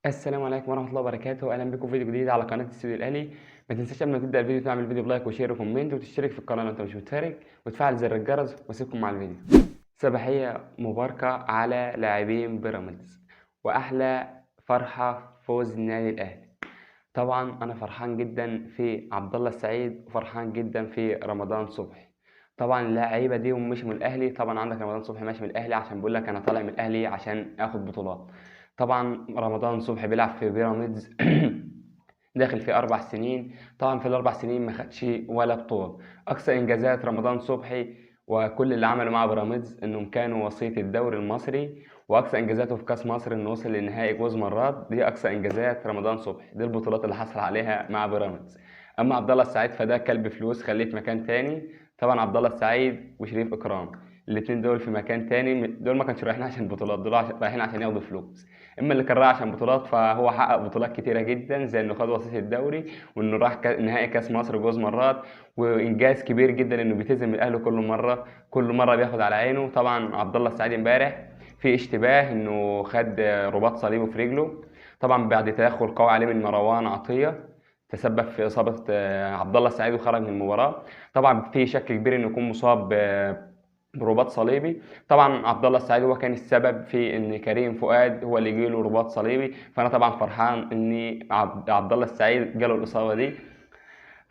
السلام عليكم ورحمة الله وبركاته، أهلا بكم في فيديو جديد على قناة الاستوديو الأهلي. ما تنساش قبل ما تبدأ الفيديو تعمل فيديو بلايك وشير وكومنت وتشترك في القناة لو أنت مش مشترك وتفعل زر الجرس واسيبكم مع الفيديو. صباحية مباركة على لاعبين بيراميدز وأحلى فرحة فوز النادي الأهلي. طبعا أنا فرحان جدا في عبد الله السعيد وفرحان جدا في رمضان صبحي. طبعا اللعيبة دي ومش من الأهلي، طبعا عندك رمضان صبحي ماشي من الأهلي عشان بيقول لك أنا طالع من الأهلي عشان آخد بطولات. طبعا رمضان صبحي بيلعب في بيراميدز داخل في 4 سنين. طبعا في ال4 سنين ما خدش ولا بطولة. أقصى إنجازات رمضان صبحي وكل اللي عملوا مع بيراميدز إنهم كانوا وسيط الدوري المصري، وأقصى إنجازاته في كأس مصر إنه وصل للنهائي جوز مرات. دي أقصى إنجازات رمضان صبحي، دي البطولات اللي حصل عليها مع بيراميدز. أما عبد الله السعيد فده كلب فلوس خليه في مكان تاني. طبعا عبد الله السعيد وشريف إكرام الاتنين دول في مكان تاني، دول ما كانش رايحين عشان بطولات، دول رايحين عشان ياخدوا فلوس. اما اللي كان رايح عشان بطولات فهو حقق بطولات كتيره جدا، زي انه خد وصيف الدوري وانه راح نهائي كاس مصر جوز مرات، وانجاز كبير جدا انه بيتهزم الاهلي كل مره بياخد على عينه. طبعا عبد الله السعيد امبارح في اشتباه انه خد رباط صليبي في رجله، طبعا بعد تدخل قوي عليه من مروان عطيه تسبب في اصابه عبد الله السعيد وخرج من المباراه. طبعا في شك كبير انه يكون مصاب برباط صليبي. طبعا عبد الله السعيد هو كان السبب في ان كريم فؤاد هو اللي يجيله رباط صليبي، فانا طبعا فرحان ان عبد الله السعيد جاله الاصابه دي.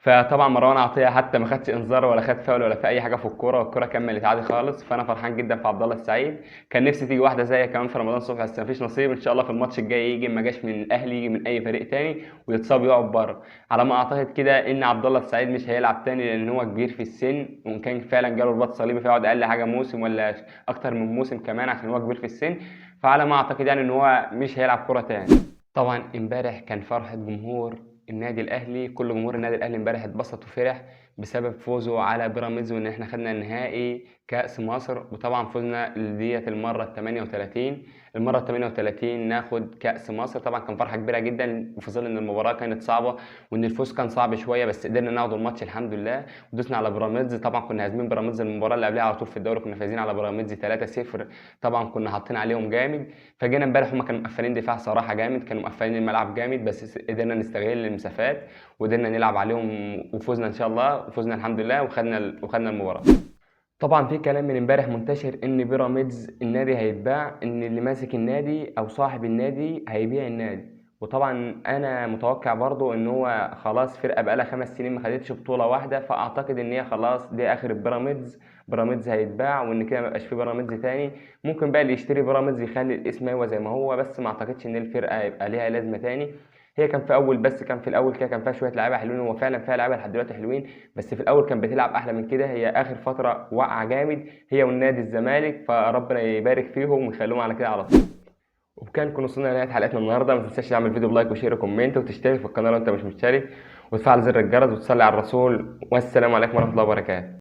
فطبعا مروان عطيه حتى ما خدش انذار ولا خد فاول ولا في اي حاجه في الكوره، والكوره كملت عادي خالص. فانا فرحان جدا في عبد الله السعيد. كان نفسي تيجي واحده زي كمان في رمضان صبحي بس مفيش نصيب. ان شاء الله في الماتش الجاي يجي، ما جاش من الاهلي يجي من اي فريق تاني ويتصاب يقعد بره. على ما اعتقد كده ان عبد الله السعيد مش هيلعب تاني لان هو كبير في السن، وان كان فعلا جاله رباط صليبي فيقعد اقل حاجه موسم ولا اكتر من موسم كمان عشان هو كبير في السن. فعلى ما اعتقد يعني ان هو مش هيلعب كوره تاني. طبعا امبارح كان فرحة جمهور النادي الاهلي، كل جمهور النادي الاهلي امبارح اتبسط وفرح بسبب فوزه على بيراميدز وان احنا خدنا النهائي كأس مصر. وطبعا فزنا ديت المرة ال 38، المرة ال 38 ناخد كأس مصر. طبعا كان فرحة كبيرة جدا وفي ظل ان المباراة كانت صعبة وان الفوز كان صعب شوية، بس قدرنا ناخد الماتش الحمد لله ودوسنا على بيراميدز. طبعا كنا هازمين بيراميدز المباراة اللي قبلها على طول في الدوري، كنا فايزين على بيراميدز 3-0. طبعا كنا حاطين عليهم جامد. فجينا امبارح هم كانوا مقفلين دفاع صراحه جامد، كانوا مقفلين الملعب جامد، بس قدرنا نستغل المسافات وقدرنا نلعب عليهم وفوزنا ان شاء الله، وفوزنا الحمد لله وخدنا المباراه. طبعا في كلام من امبارح منتشر ان بيراميدز النادي هيتباع، ان اللي ماسك النادي او صاحب النادي هيبيع النادي. وطبعا انا متوقع برضو ان هو خلاص فرقه بقالها 5 سنين ما خدتش بطوله واحده، فاعتقد ان هي خلاص دي اخر بيراميدز. بيراميدز هيتباع وان كده ما يبقاش في بيراميدز تاني. ممكن بقى اللي يشتري بيراميدز يخلي الاسم هو زي ما هو، بس ما اعتقدش ان الفرقه يبقى ليها لازمه تاني. هي كان في اول بس كان في الاول كده كان فيها شويه لعيبه حلوين، هو فعلا فيها لعيبه لحد دلوقتي حلوين، بس في الاول كان بتلعب احلى من كده. هي اخر فتره واقعه جامد هي والنادي الزمالك، فربنا يبارك فيهم ويخليهم على كده على طول. وبكده نكون وصلنا لنهايه حلقتنا النهارده. ما تنساش تعمل فيديو بلايك وشير وكومنت وتشترك في القناه لو انت مش مشترك وتفعل زر الجرس وتصلي على الرسول. والسلام عليكم ورحمه الله وبركاته.